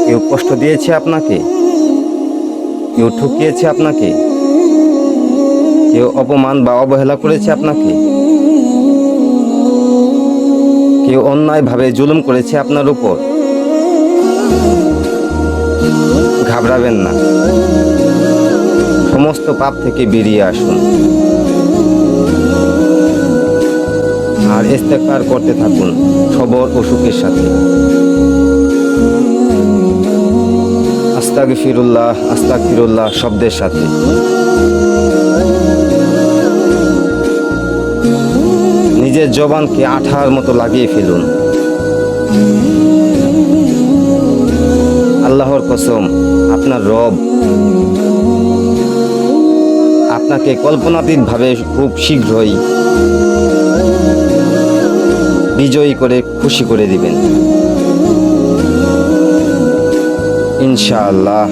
কেউ কষ্ট দিয়েছে আপনাকে, কেউ ঠকিয়েছে আপনাকে, কেউ অপমান বা অবহেলা করেছে আপনাকে, কেউ অন্যায়ভাবে জুলুম করেছে আপনার উপর, ঘাবড়াবেন না। সমস্ত পাপ থেকে বেরিয়ে আসুন আর ইস্তেগফার করতে থাকুন সবর ও সুখের সাথে। আস্তাগফিরুল্লাহ আস্তাগফিরুল্লাহ শব্দের সাথে। নিজের জবানকে আঠার মতো লাগিয়ে ফেলুন। আল্লাহর কসম, আপনার রব আপনাকে কল্পনাতীতভাবে খুব শীঘ্রই বিজয়ী করে খুশি করে দিবেন ইনশাআল্লাহ।